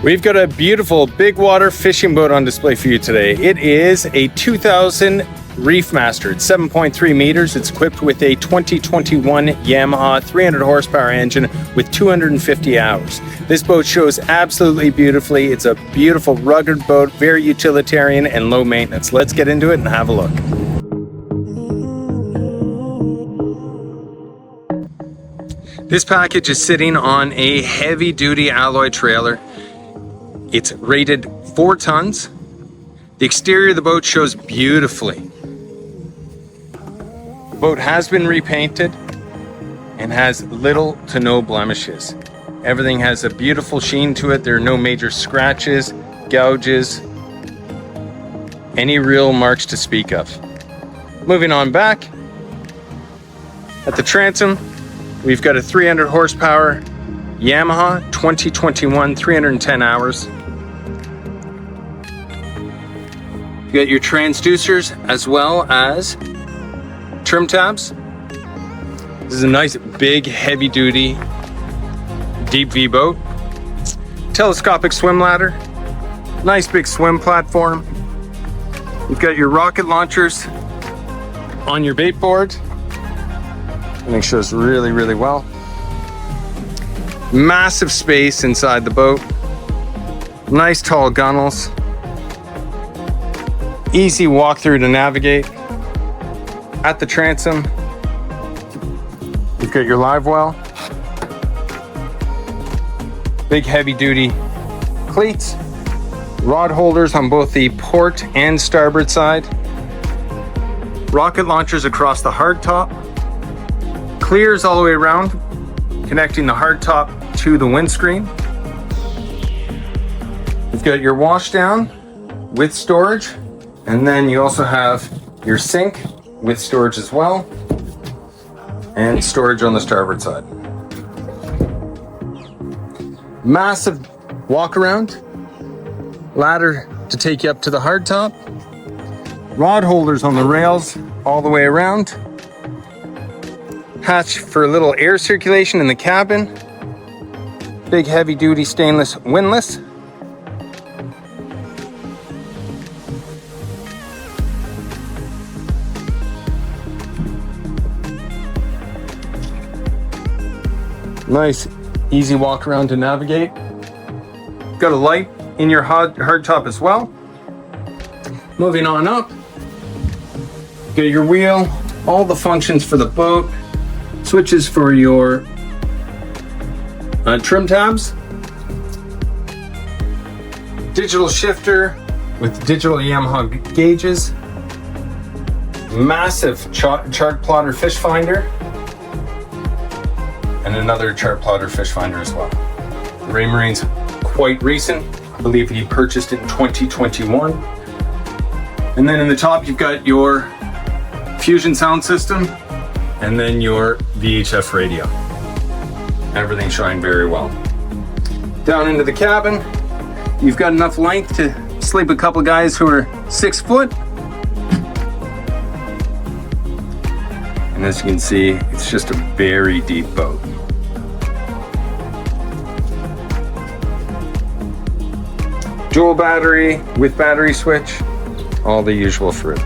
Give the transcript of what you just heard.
We've got a beautiful big water fishing boat on display for you today. It is a 2000 Reef Master. It's 7.3 meters. It's equipped with a 2021 Yamaha 300 horsepower engine with 250 hours. This boat shows absolutely beautifully. It's a beautiful rugged boat, very utilitarian and low maintenance. Let's get into it and have a look. This package is sitting on a heavy duty alloy trailer. It's rated 4 tons. The exterior of the boat shows beautifully. The boat has been repainted and has little to no blemishes. Everything has a beautiful sheen to it. There are no major scratches, gouges, any real marks to speak of. Moving on back, at the transom, we've got a 300 horsepower Yamaha 2021 310 hours. You got your transducers as well as trim tabs. This is a nice big heavy duty deep V boat. Telescopic swim ladder. Nice big swim platform. You've got your rocket launchers on your bait board. Make sure it's really well. Massive space inside the boat. Nice tall gunnels. Easy walk through to navigate. At the transom, you've got your live well. Big heavy duty cleats. Rod holders on both the port and starboard side. Rocket launchers across the hardtop. Clears all the way around, connecting the hardtop to the windscreen. You've got your wash down with storage, and then you also have your sink with storage as well, and storage on the starboard side. Massive walk around, ladder to take you up to the hardtop, rod holders on the rails all the way around, hatch for a little air circulation in the cabin, big heavy duty stainless windlass, nice easy walk around to navigate. Got a light in your hardtop as well. Moving on up, got your wheel, all the functions for the boat, switches for your trim tabs, digital shifter with digital Yamaha gauges, massive chart plotter fish finder, and another chart plotter fish finder as well. The Raymarine's quite recent. I believe he purchased it in 2021. And then in the top, you've got your Fusion sound system, and then your VHF radio. Everything showing very well. Down into the cabin, you've got enough length to sleep a couple guys who are 6 foot. And as you can see, it's just a very deep boat. Dual battery with battery switch, all the usual for it.